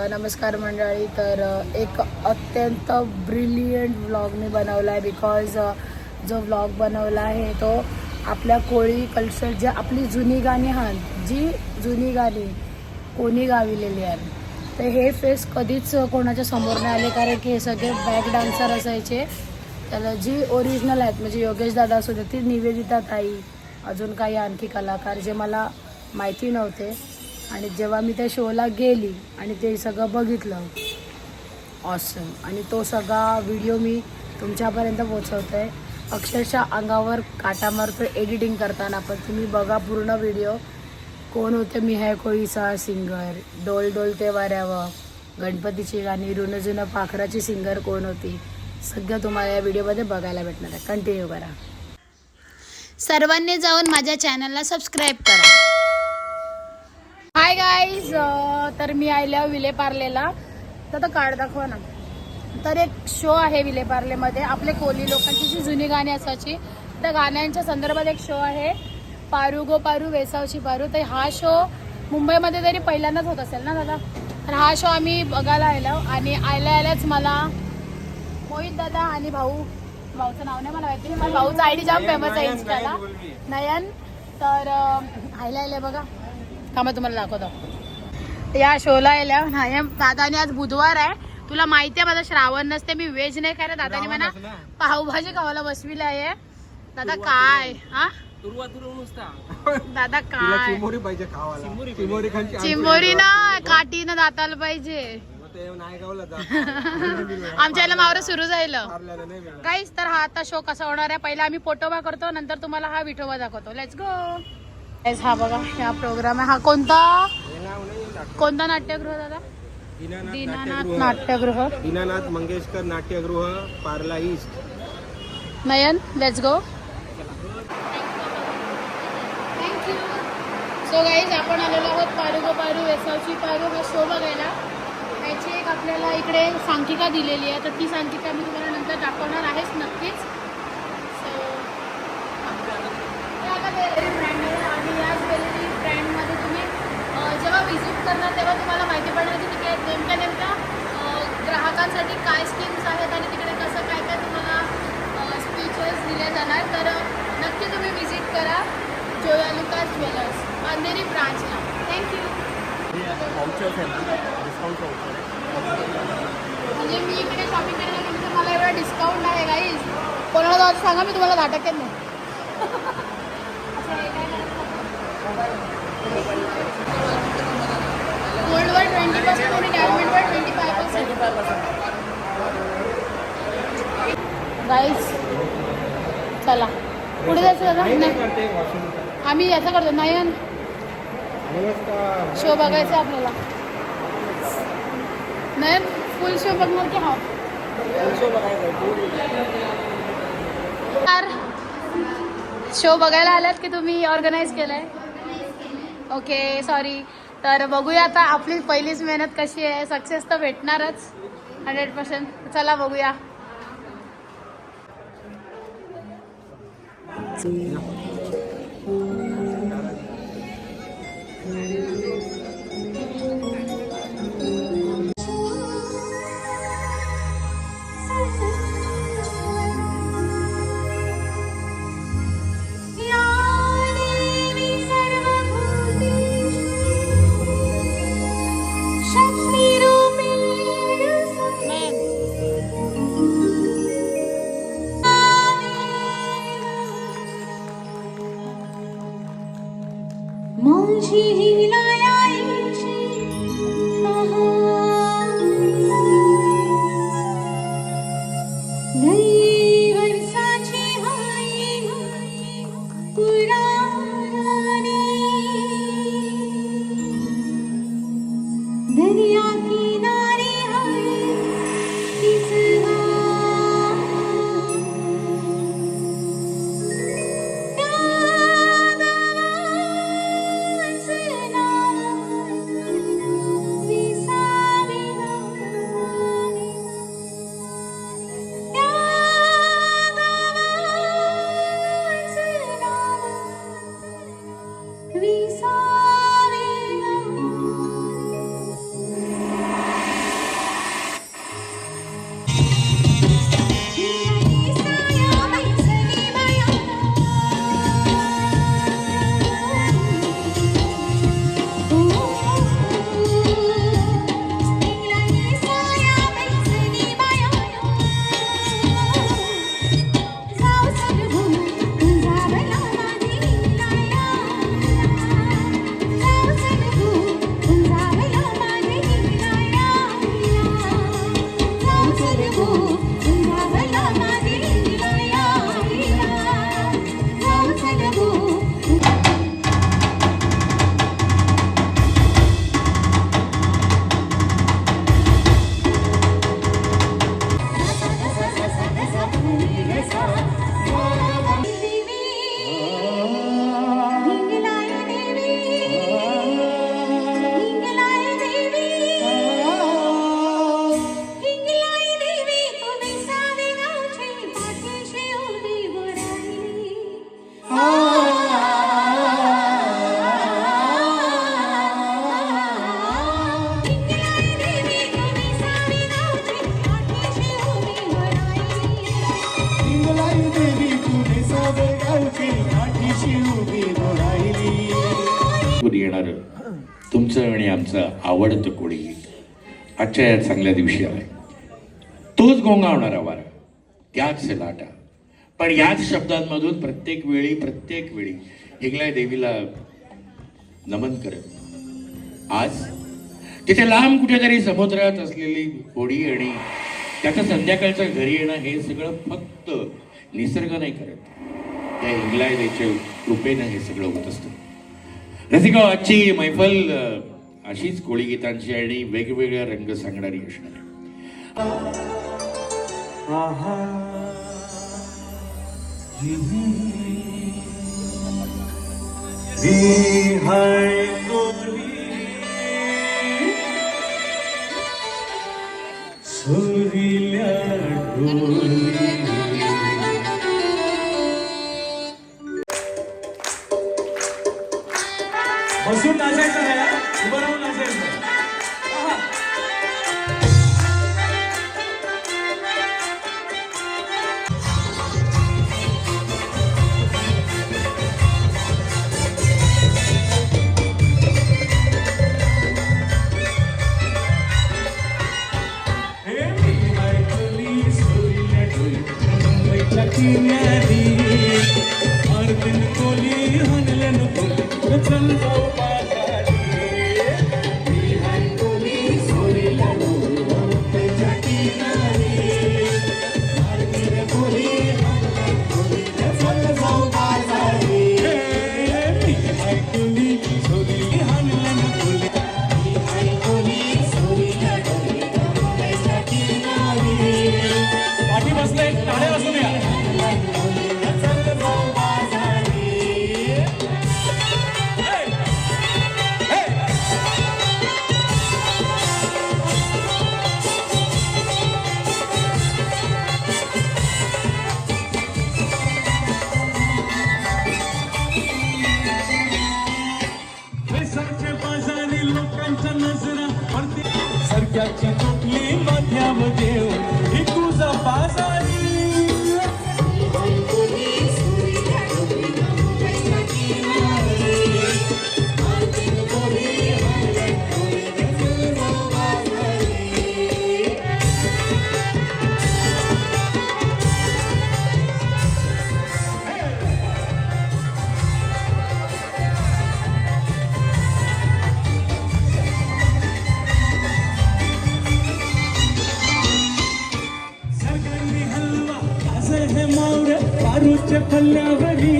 नमस्कार मंडळी. तर एक अत्यंत ब्रिलियंट व्लॉग मी बनवला आहे. बिकॉज जो व्लॉग बनवला आहे तो आपल्या कोळी कल्चर, जे आपली जुनी गाणी आहेत, जी जुनी गाणी कोणी गाविलेली आहेत, तर हे फेस कधीच कोणाच्या समोर नाही आले. कारण की हे सगळे बॅक डान्सर असायचे. त्याला जी ओरिजिनल आहेत, म्हणजे योगेश दादा असू दे, ती निवेदिता ताई, अजून काही आणखी कलाकार जे मला माहिती नव्हते. आणि जेव्हा मी त्या शोला गेली आणि ते सगळं बघितलं, ऑसम. आणि तो सगळा व्हिडिओ मी तुमच्यापर्यंत पोचवतो आहे. अक्षरशः अंगावर काटा मारतो एडिटिंग करताना. पण तुम्ही बघा पूर्ण व्हिडिओ. कोण होते मी है कोळीचा सिंगर, डोल डोलते वाऱ्यावर, गणपतीची गाणी, रुणं जुनं पाखराची सिंगर कोण होती, सगळं तुम्हाला या व्हिडिओमध्ये बघायला भेटणार आहे. कंटिन्यू करा. सर्वांनी जाऊन माझ्या चॅनलला सबस्क्राईब करा. हाय गाईज, तर मी आयल्या विलेपार्लेला. तर कार्ड दाखवा ना. तर एक शो आहे विलेपार्लेमध्ये, आपले कोली लोकांची जी जुनी गाणी असायची त्या गाण्यांच्या संदर्भात एक शो आहे, पारू गो पारू वेसावची पारू. तर हा शो मुंबईमध्ये तरी पहिल्यांदाच होत असेल ना दादा. तर हा शो आम्ही बघायला आलो. आणि आल्याच मला मोहित दादा आणि भाऊचं नाव नाही मला माहिती, पण भाऊचा आयडी जाम फेमस आहे इंस्टाला, नयन. तर आले बघा, थांबा तुम्हाला दाखवतो. या शोला आल्या नयन दादाने. आज बुधवार आहे, तुला माहिती आहे माझा श्रावण नसते, मी व्हेज नाही खायला. दादाने म्हणा पावभाजी खावायला बसविला आहे. दादा काय दादा काय चिंबोरी ना काठी ना दाताला पाहिजे. आमच्या याला मावरं सुरू झालं काहीच. तर हा आता शो कसा होणार आहे, पहिला आम्ही पोटोबा करतो, नंतर तुम्हाला हा विठोबा दाखवतो. Let's go. हा बघा, हा प्रोग्राम आहे. हा कोणता नाट्यगृह दादा? दीनानाथ नाट्यगृह, दीनानाथ मंगेशकर नाट्यगृह, Parla east. Nayan, let's go. Thank you. So guys, आपण आलेलो आहोत पारू गो पारू वेसावची पारू हा शो बघायला. त्याची एक आपल्याला इकडे सांख्यिका दिलेली आहे, तर ती सांख्यिका मी तुम्हाला नंतर दाखवणार आहेच नक्कीच. सो आता ज्वेलरी ब्रँड आहे, आणि या ज्वेलरी ब्रँडमध्ये तुम्ही जेव्हा व्हिजिट करणार तेव्हा तुम्हाला माहिती पडणार की तिकडे नेमक्या ग्राहकांसाठी काय स्कीम्स आहेत आणि तिकडे कसं काय काय तुम्हाला स्पीचेस दिले जाणार. तर नक्की तुम्ही व्हिजिट करा जोया लुकास ज्वेलर्स, अंधेरी ब्रांचला. थँक्यू. म्हणजे मी इकडे शॉपिंग करायला गेली तर मला एवढा डिस्काउंट आहे गाईज. कोणाला जायचं सांगा, मी तुम्हाला 10% नाही. गोल्डवर 20% आणि डायमंडवर 25%. गाईज चला पुढे जायचं दादा. नाही, आम्ही याचा करतो नयन, शो बघायचा आपल्याला. नयन फुल शो बघणार की? हा शो बघायला आलात की तुम्ही ऑर्गनाईज केलाय? Okay, sorry. तर बघूया आता, आपली पहिलीच मेहनत कशी आहे. सक्सेस तर भेटणारच 100%. चला बघूया. आवडतं आणि आमचं आवडतं कोळी गीत आजच्या या चांगल्या दिवशी आलाय. तोच गोंगावणारा वारा, त्याच लाटा, पण याच शब्दांमधून प्रत्येक वेळी हिंगलाय देवीला नमन करत आज तिथे लांब कुठेतरी समुद्रात असलेली होडी आणि त्याचं संध्याकाळचं घरी येणं हे सगळं फक्त निसर्ग नाही करत, त्या हिंगलाय देवीच्या कृपेनं हे सगळं होत असतं. रसिका, आजची मैफल अशीच कोळी गीतांची आणि वेगवेगळ्या रंग सांगणारी असणार आहे. बसून नाचायचं नाही, उभं राहून नाचायचं. सरक्याची चोटली मध्यामध्ये ही तुझा बाजारी पारूच्या पल्ल्यावरी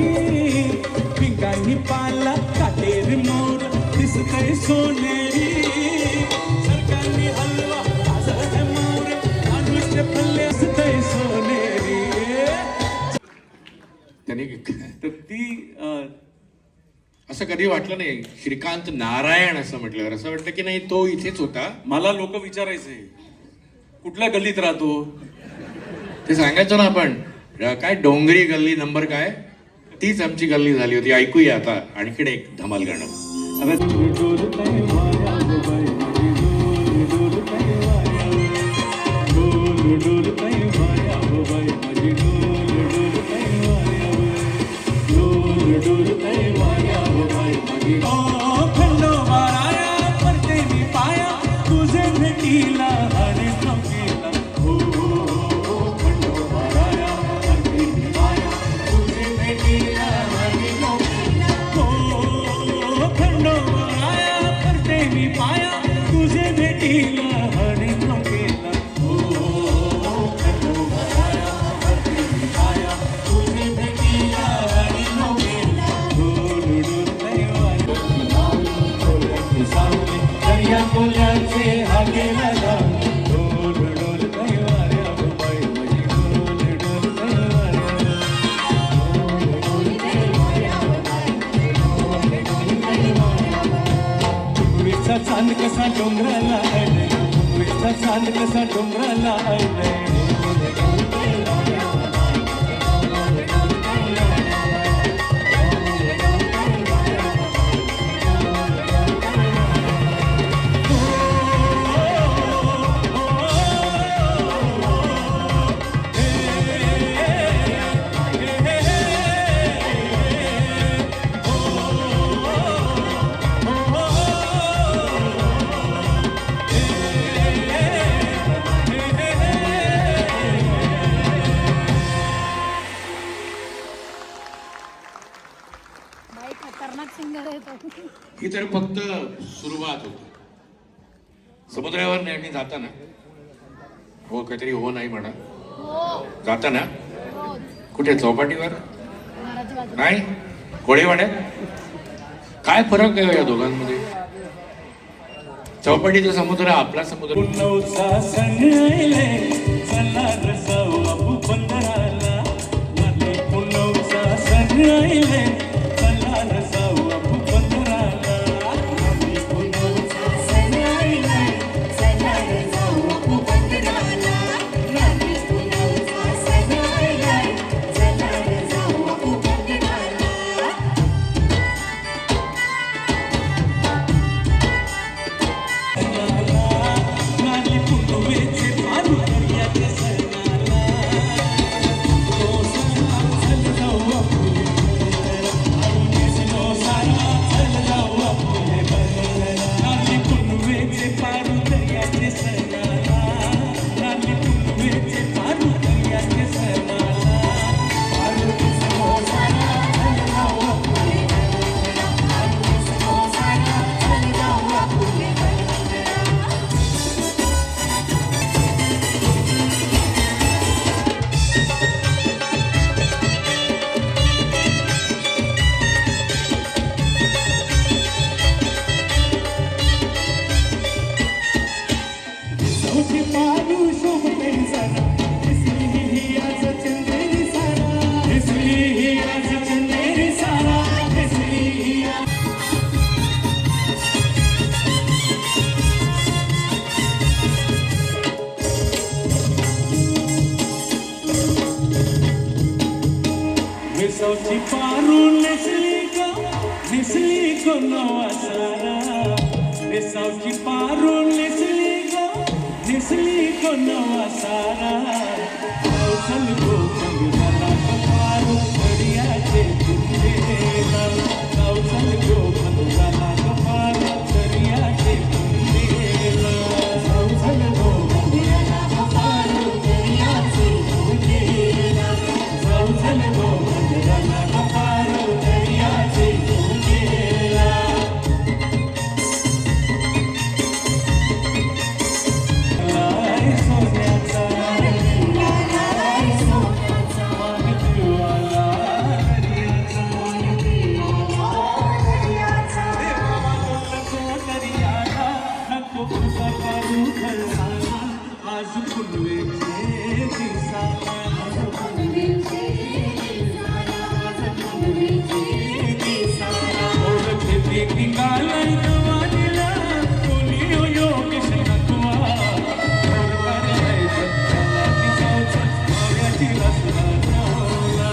पिंगांनी पाला काटेरी मोर दिसतय सोनेरी सरकारनी हलवा आजर मोर पारूच्या पल्ल्या दिसतय सोनेरी. त्याने तर ती असं कधी वाटलं नाही श्रीकांत नारायण असं म्हटल्यावर असं वाटतं की नाही तो इथेच होता. मला लोक विचारायचे कुठल्या गल्लीत राहतो, ते सांगायचं ना आपण काय डोंगरी गल्ली नंबर काय, तीच आमची गल्ली झाली होती. ऐकूया आता आणखीन एक धमाल गाणं. तुझे भेटीला आणि चौकीला तुझे भेटीला हरी नौकेला तुझे भेटीला हरी नौकेला दर्या कोल्याचे हागेला डोल डोल कैवाऱ्या बाई माझी डोल डोल कैवाऱ्या चांद कसा डोंगराला आले, चांद कसा डोंगराला आले. फक्त सुरुवात होती. समुद्रावर नेहमी जाताना हो काहीतरी हो नाही म्हणा जाताना कुठे चौपाटीवर नाही कोळीवाड्यात काय फरक आहे या दोघांमध्ये? चौपाटीचा समुद्र आपला समुद्र. पुनवचा सण आले चला रे जाऊ बापू बंदराला. नाते पुनवचा सण आले चला रे जाऊ बापू बंदराला. नाते पुनवचा सण आले चला रे जाऊ बापू बंदराला. नाते पुनवचा सण आले चला रे जाऊ बापू बंदराला. नाली पुनवेचे पारू दर्याच्या सणाला. तो सारा चल जाऊ आपुले तो सारा चल जाऊ आपुले बंदराला. नाली पुनवेचे पारू दर्याच्या सणाला. नाली पुनवेचे पारू दर्याच्या सणाला. पारू तो सारा चल जाऊ आपुले बंदराला. पारू तो सारा चल जाऊ आपुले बंदराला. सौची पारू शोभते सारा. दिसली ही आज चंदेरी सारा. दिसली ही आज चंदेरी सारा. दिसली ही आज. सौची पारू नेसली को नवा सारा. सौची पारू नेसली को नवा सारा. चल गो बंगला पारू दरियाचे बुंदेला. चल गो बंगला पारू दरियाचे बुंदेला. चल गो बंगला पारू दरियाचे बुंदेला. चल गो बंगला पारू दरियाचे बुंदेला. लाय सोन्याचा लाय सोन्याचा मागतुवाला दर्याचा. देवा दर्याला नको तुझा पारू खळसाला. आज पुनवेचे दिसाला. आज पुनवेचे दिसाला. आज पुनवेचे दिसाला. ओळखे देखी गालाय नवानीला. कोलियो योगेश नकवा. ओर करलाय सत्याला की जाऊचा माव्याची रसना नवला.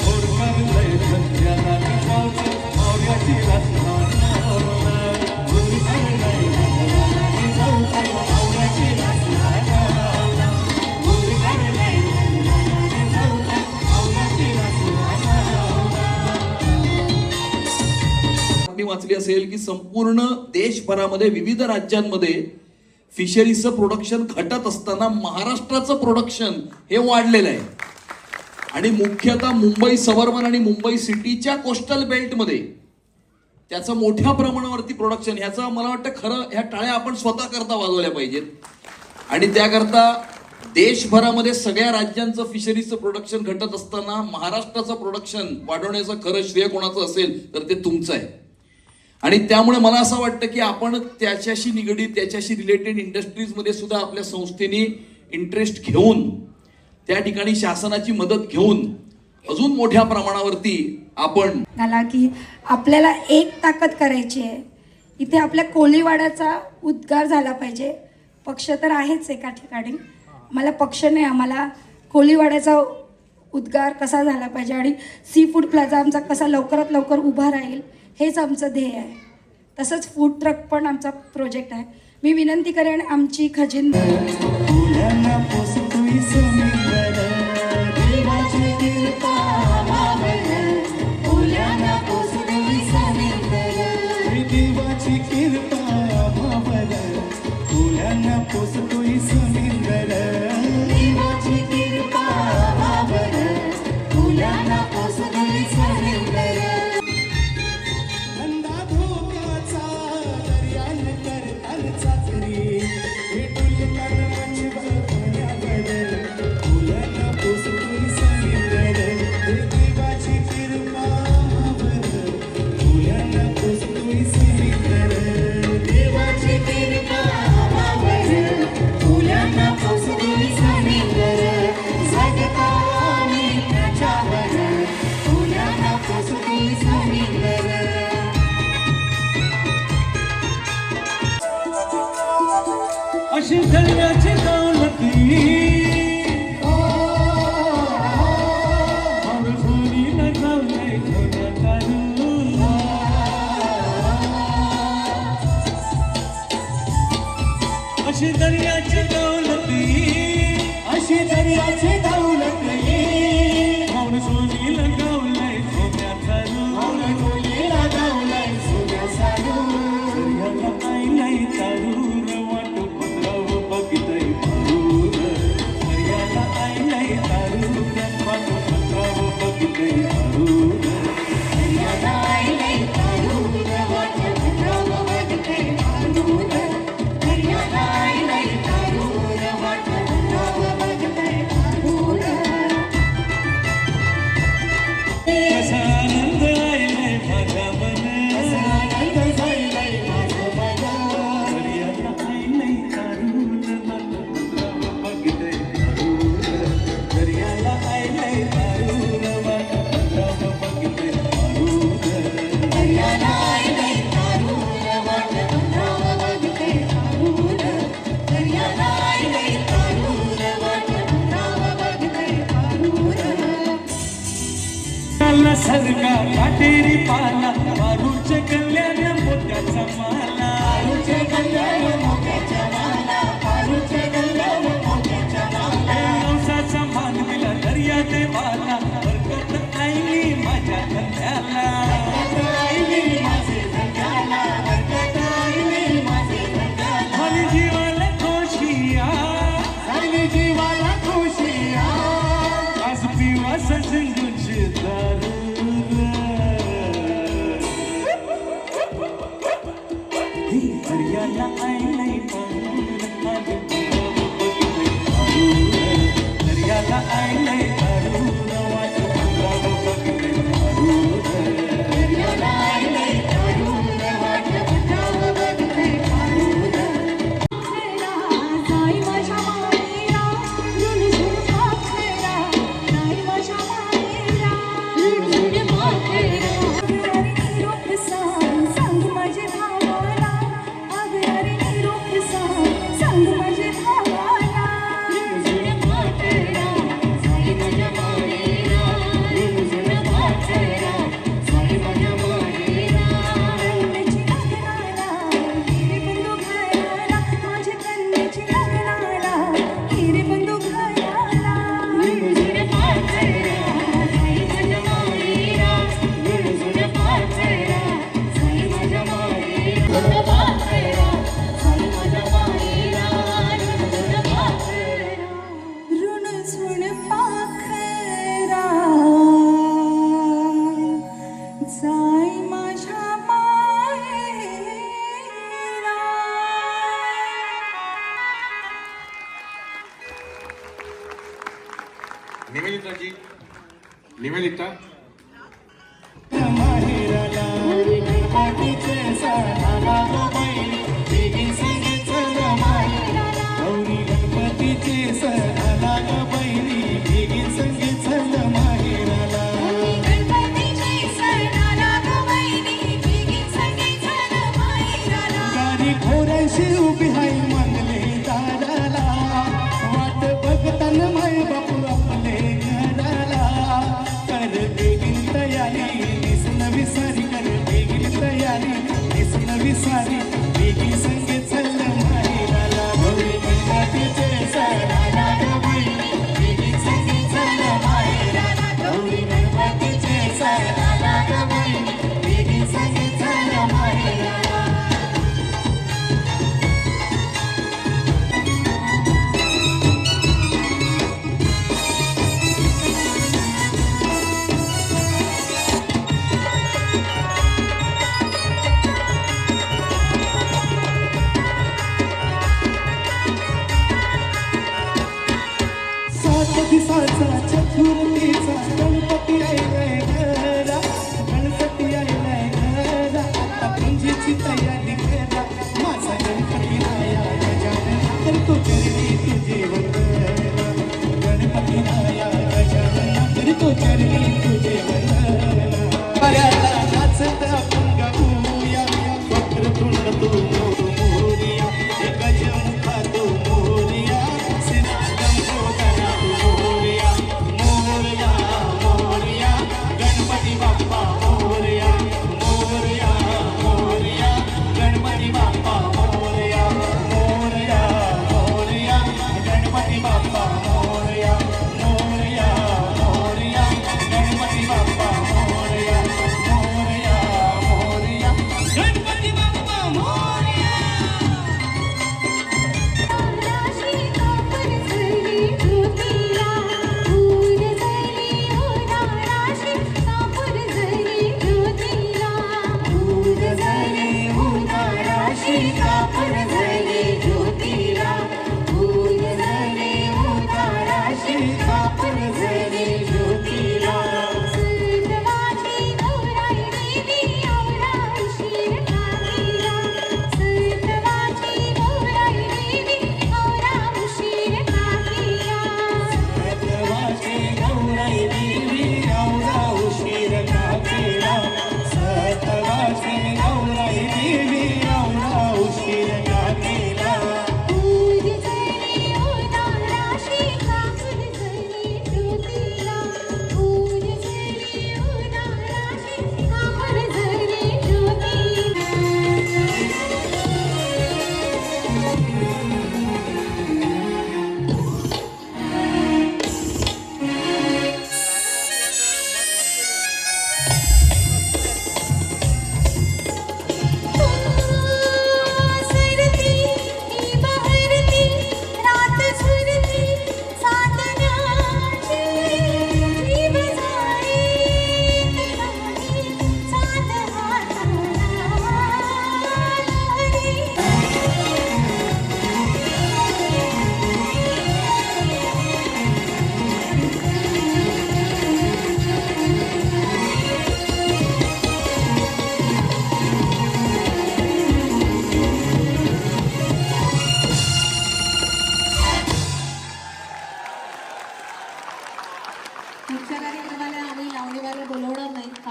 ओर करलाय सत्याला की जाऊचा माव्याची रसना नवला. ओर करलाय सत्याला की जाऊचा माव्याची रसना नवला. ओर करलाय सत्याला की जाऊचा माव्याची रसना नवला. मी वाचली असेल की संपूर्ण देशभरामध्ये विविध राज्यांमध्ये फिशरीजचं प्रोडक्शन घटत असताना महाराष्ट्राचं प्रोडक्शन हे वाढलेलं आहे. आणि मुख्यतः मुंबई सबर्बन आणि मुंबई सिटीच्या कोस्टल बेल्टमध्ये त्याचं मोठ्या प्रमाणावरती प्रोडक्शन. ह्याचं मला वाटतं खरं ह्या टाळ्या आपण स्वतः करता वाजवल्या पाहिजेत. आणि त्याकरता देशभरामध्ये सगळ्या राज्यांचं फिशरीजचं प्रोडक्शन घटत असताना महाराष्ट्राचं प्रोडक्शन वाढवण्याचं खरं श्रेय कोणाचं असेल तर ते तुमचं आहे. आणि त्यामुळे मला असं वाटतं की आपण त्याच्याशी निगडीत त्याच्याशी रिलेटेड इंडस्ट्रीजमध्ये सुद्धा आपल्या संस्थेने इंटरेस्ट घेऊन त्या ठिकाणी शासनाची मदत घेऊन अजून मोठ्या प्रमाणावरती आपण झाला की आपल्याला एक ताकद करायची आहे. इथे आपल्या कोळीवाड्याचा उद्गार झाला पाहिजे. पक्ष तर आहेच एका ठिकाणी. मला पक्ष नाही, आम्हाला कोळीवाड्याचा उद्गार कसा झाला पाहिजे आणि सी फूड प्लाझा आमचा कसा लवकरात लवकर उभा राहील हेच आमचं ध्येय आहे. तसंच फूड ट्रक पण आमचा प्रोजेक्ट आहे. मी विनंती करेन आमची खजिनदार फुलांना पोसतोय समुद्र. देवाची कृपा मावळ. फुलांना पोसतोय समुद्र. देवाची कृपा मावळ. फुलांना पोसतोय समुद्र. देवाची कृपा मावळ. फुलांना पोसतोय समुद्र. धंदा धोक्याचा अशी दर्याची दौलती माणुसोरीला जाऊलय सोन्या तारूला अशी दर्याची दौलती अशी दर्याची दौलती माणुसोरीला गावलय सोन्या तारू माणुसोरीला गावलय सोन्या तारू दर्याला आईलय तारूर वाट पत्राव बघितय तारूर दर्याला आईलय तारूर वाट पत्राव बघितय तारूर दर्याला आईलय तारूर वाट पत्राव बघितय तारूर दर्याला आईलय तारूर वाट पत्राव बघितय तारूर कसा आनंद आईलय माझ्या मने कसा आनंद झाईलय माझ्या मने दर्याला आईलय तारूर वाट पत्राव बघितय तारूर दर्याला आईलय तारूर वाट पत्राव बघितय तारूर दर्याला आईलय तारूर वाट पत्राव बघितय तारूर दर्याला आईलय तारूर वाट पत्राव बघितय तारूर काला सरगा काटेरी पाला मारूचे कल्याण मोत्याचा माला मारूचे कल्याण मोत्याचा माला मारूचे कल्याण मोत्याचा माला नवसाचा मान दिला दर्या देवाला बरकत आईली माझ्या धंद्याला बरकत आईली माझे धंद्याला बरकत आईली माझे धंद्याला झाली जीवाला खुशिया झाली जीवाला खुशिया आज पिवा सजंगुची दारू दर्याला आईलय तारूर दर्याला आईलय तारूर वाट पत्राव बघितय तारूर दर्याला आईलय तारूर वाट पत्राव बघितय तारूर नाही माझ्या मायरा झुणझुण पाखरा नाही माझ्या मायरा झुणझुण पाखरा अगयारी निरोप सांग माझे भावाला अगयारी निरोप सांग माझे भावाला झुणझुण पाखरा साई माझ्या मायरा झुणझुण पाखरा साई माझ्या मायरा कन्याची लग्नाला हिरे बंधू घराला माझ्या कन्याची लग्नाला हिरे बंधू घराला झुणझुण पाखरा साई माझ्या मायरा झुणझुण पाखरा साई माझ्या मायरा झुणझुण पाखरा साई माझ्या मायरा झुणझुण पाखरा झुणझुण पाखरा साई माझ्या मायरा निवेदिताजी निवेदिता माहेराला गणपतीचे सणाला गो बाई बेगीन संगे चल माहेराला गौरी गणपतीचे सणाला गो बहिणी बेगीन संगे चल माहेराला गणपतीचे सणाला गो बहिणी बेगीन संगे चल माहेराला गाडी खोऱ्याशी उभी हाय मानले दाराला वाट बघताना माय बापू आपले घराला कर दे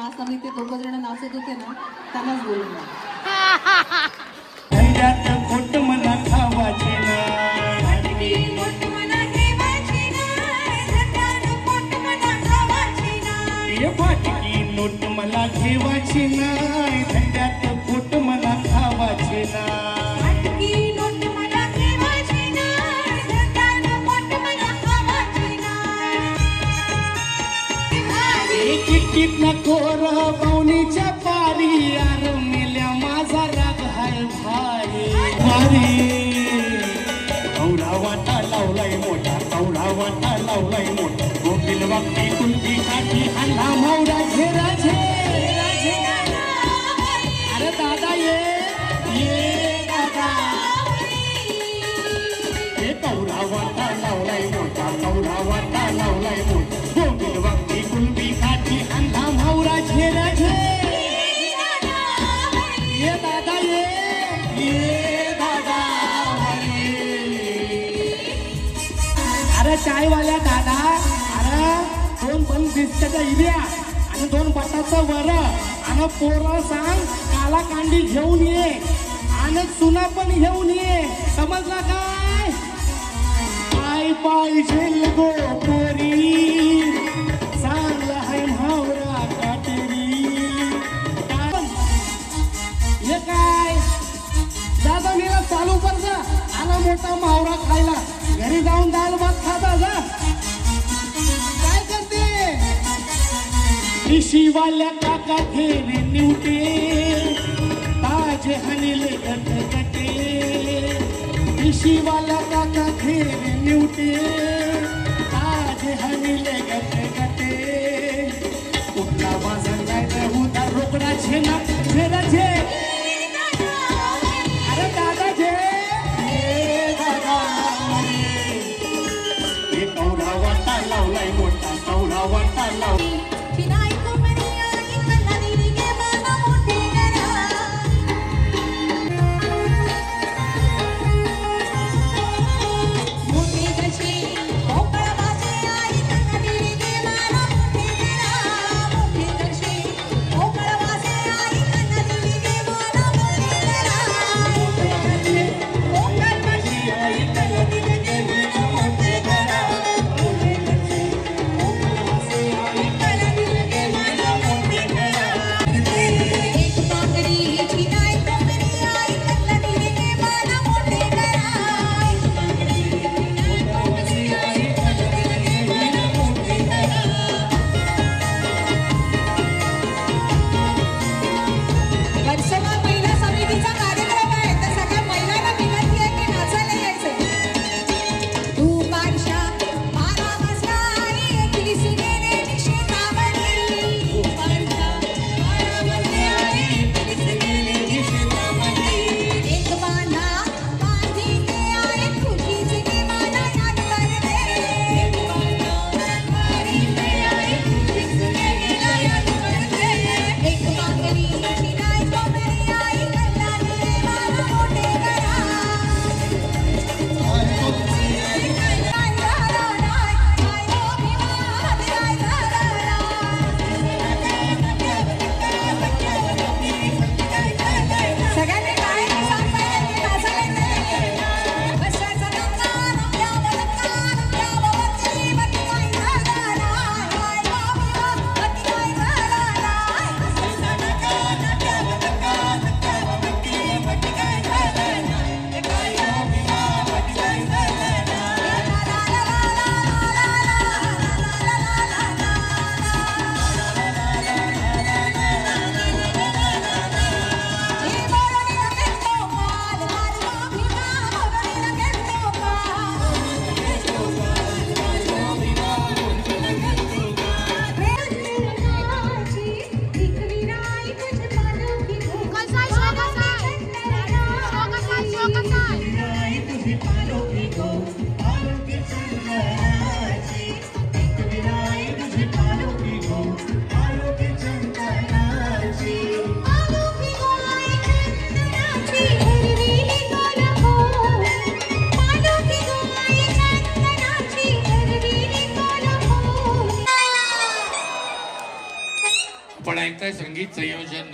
आसामी ते दोघं जण नाचत होते ना त्यांनाच बोलून धंद्यात खोट मला खावाचे ना ये फाटकी नोट मला घेवायची नाही धंद्यात खोट मला खावाचे ना चिठ्ठीत ना कोर पाहुणीच्या पारी यार मेल्या माझा राग हाय भारी कवडा वाटा लावलाय मोठा कवडा वाटा लावलाय मोठा गोपील वागती कुलबी काठी हल्ला मावरा झेरा अरे दादा ये दादा हे कवडा वाटा लावलाय मोठा कवडा वाटा लावलाय मोठा गोपील वागती कुलबी काठी हल्ला मावरा झेरा ये दादा ये दादा अरे चायवाल्या दादा अरे 2 बन बिस्किटच्या इड्या आणि 2 बटाचं वर आणि पोरं सांग काला कांडी घेऊन ये आणि चुना पण घेऊन ये समजला काय काय पाहिजे गो पोरी चांगला हाय म्हावरा काटेरी हे काय दादा मेला चालू कर जा आला मोठा मावरा खायला घरी जाऊन दाल भात खाता जा काय करते शिवाल्या काका घेणे निवटे ताजे हनीले गट गटे शिवाल्या काका घेणे निवटे ताजे हनीले गट गटे कुठला बाजार जायचं होता रोकडा झेना झेरा झे अरे दादा झे दादा हे कवडा वाटा लावलाय मोठा कवडा वाटा लावला मोठे जसे आहे संगीत संयोजन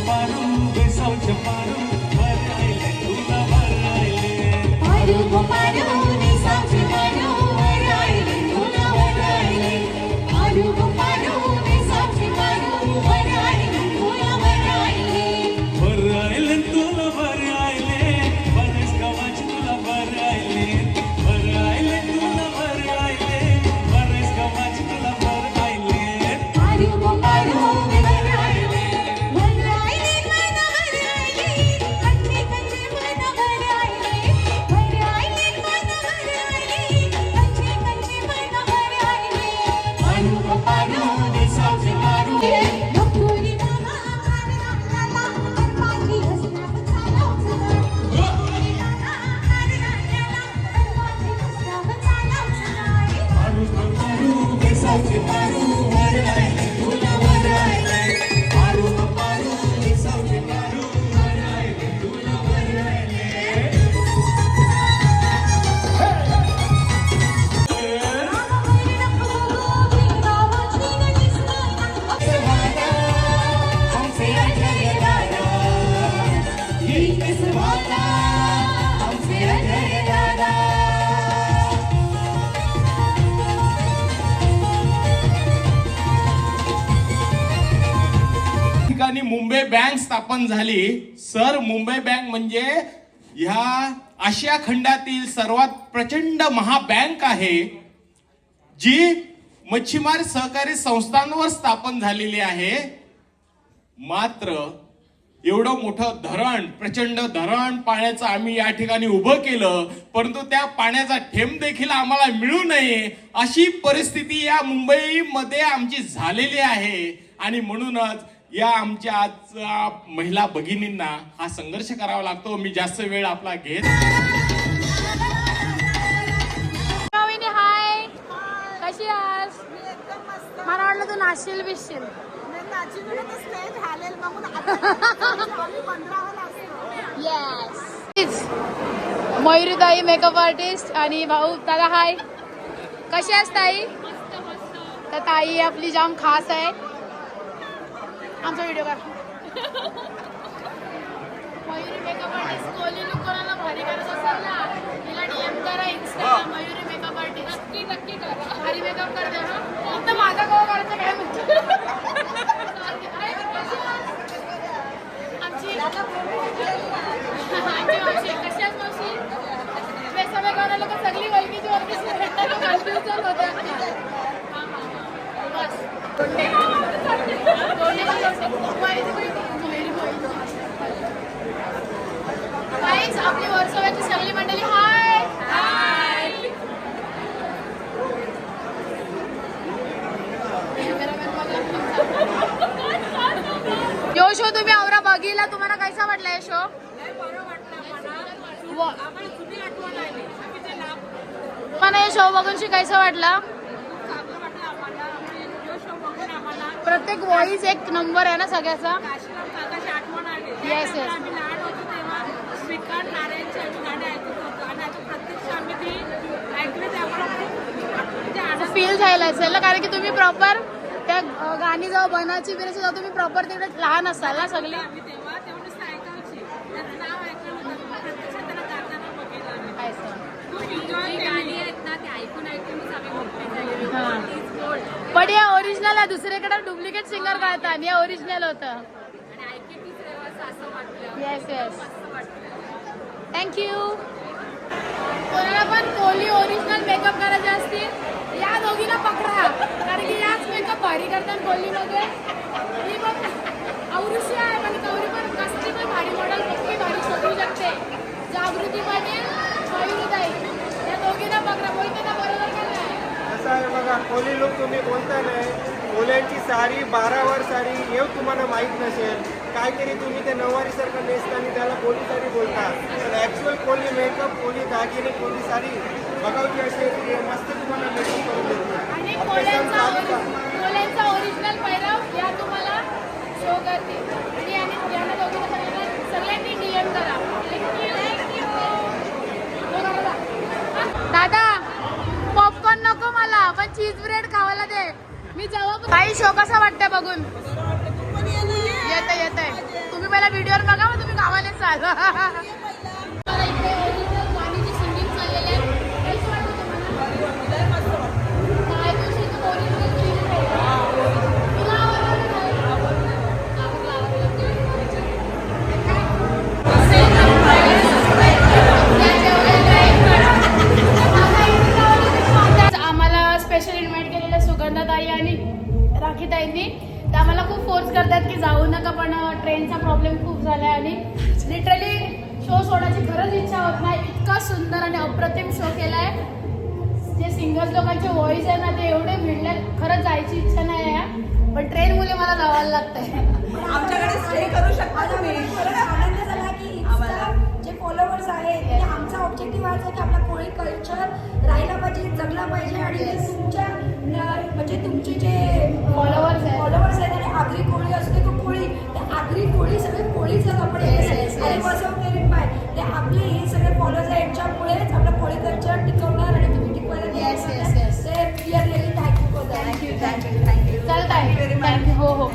पारू मुंबई बँक स्थापन झाली. सर, मुंबई बँक म्हणजे ह्या आशिया खंडातील सर्वात प्रचंड महाबँक आहे, जी मच्छीमार सहकारी संस्थांवर स्थापन झालेली आहे. मात्र एवढं मोठं धरण, प्रचंड धरण पाण्याचं आम्ही या ठिकाणी उभं केलं, परंतु त्या पाण्याचा थेंब देखील आम्हाला मिळू नये अशी परिस्थिती या मुंबईमध्ये आमची झालेली आहे. आणि म्हणूनच या आमच्या आजच्या महिला भगिनींना हा संघर्ष करावा लागतो. मी जास्त वेळ आपला घेत. हाय, कशी आहेस? मला वाटलं तू नाचशील बिसशील. येस, मयुरी ताई मेकअप आर्टिस्ट आणि भाऊ दादा. हाय, कशी आहेस ताई? तर ताई आपली जाम खास आहे. आमचा व्हिडिओ काढ. Mayuri makeup artist. Kohli look कोणाला भारी करत असेल ना, तिला डीएम करा इंस्टा, मयुरी मेकअप आर्टिस्ट. नक्की नक्की करा, भारी मेकअप कर दे. फक्त माझा कवा काढायचं काय म्हणतो. आमची मावशी कशी आहेस मावशी? सगळे गाणं लोक सगळी वल्गीची कन्फ्युजन होते. बस गाईज, आपली वर्सोव्याची सगळी मंडळी. हाय हाय. यो शो तुम्ही औरा बघितला, तुम्हाला कैसा वाटला हे शो? तुम्हाला हे शो बघून कैसा वाटला? प्रत्येक व्हॉइस एक नंबर आहे ना सगळ्याचा. Yes yes. फील झालं असेल ना, कारण की तुम्ही प्रॉपर त्या गाणी जेव्हा बनायची बिनायची तेव्हा तुम्ही प्रॉपर तिकडे लहान असाल ना सगळे. पण या ओरिजिनल आहे, दुसरीकडे डुप्लिकेट सिंगर गातात, या ओरिजिनल होतं. Yes yes. थँक्यू. कोणाला पण कोहली ओरिजिनल मेकअप करायचे असतील, या दोघीला पकडा, कारण की याच मेकअप भारी करतात कोहलीमध्ये. ही बघ औरुषी आहे, पण गौरी पण कसली पण भारी मॉडेल पक्की भारी शोधू शकते. जागृती पाटील, मयुरी ताई, या दोघीला पकडा. बोलते ना बरोबर का नाही? कसं आहे बघा, कोहली लोक तुम्ही बोलता नाही, कोहल्यांची साडी 12 वर साडी हे तुम्हाला माहीत नसेल. काहीतरी तुम्ही ते नऊवारीसारखं नेसता आणि त्याला कोहली साडी बोलता, पण ॲक्च्युअल कोहली मेकअप, कोहली दागिने, कोहली साडी बघायची असेल मस्त तुम्हाला मेकअप करून देते. आणि कोहल्यांचा ओरिजिनल पैराव या तुम्हाला शो करते. आणि यांना दोघींना सगळ्यांनी डीएम करा. दादा, पॉपकॉर्न नको मला, पण चीज ब्रेड खावायला दे. मी जेव्हा काही शो कसा वाटतंय बघून? येत आहे. तुम्ही पहिला व्हिडिओवर बघा, मग तुम्ही गावाने चाल. इथे ओरिजिनल गाणीची सिंगिंग चाललेली आहे. कसं वाटतं तुम्हाला? काय दिवशी ओरिजिनल आम्हाला स्पेशल इन्व्हाइट केलेलं सुगंधाताई आणि राखीताईंनी. तर आम्हाला खूप फोर्स करतात की जाऊ नका, पण ट्रेनचा प्रॉब्लेम खूप झाला आहे आणि लिटरली शो सोडायची खरंच इच्छा होत नाही. इतका सुंदर आणि अप्रतिम शो केला आहे. जे सिंगर्स लोकांचे व्हॉइस आहे ना, ते एवढे भिडले, खरंच जायची इच्छा नाही आहे, पण ट्रेनमुळे मला जावायला लागतंय. आमच्याकडे स्टे करू शकता तुम्ही. आनंद झाला की जे फॉलोअर्स आहेत, म्हणजे आमचा ऑब्जेक्टिव्ह हाच आहे की आपला कोळी कल्चर राहिला पाहिजे, जगला पाहिजे. आणि तुमच्या म्हणजे तुमचे जे फॉलोअर्स आहेत आणि आगरी कोळी असते तो कोळी, ते आगरी कोळी सगळे कोळीचे कपडे आणि बसवलेले पाय, ते आपले हे सगळे फॉलोअर्स आहेत, यांच्यामुळेच आपलं कोळी कल्चर टिकवणार आणि तुम्ही टिकवायला. Yes yes yes. ते we are really thank you for that. Thank you. चालत आहे. थँक्यू. हो हो.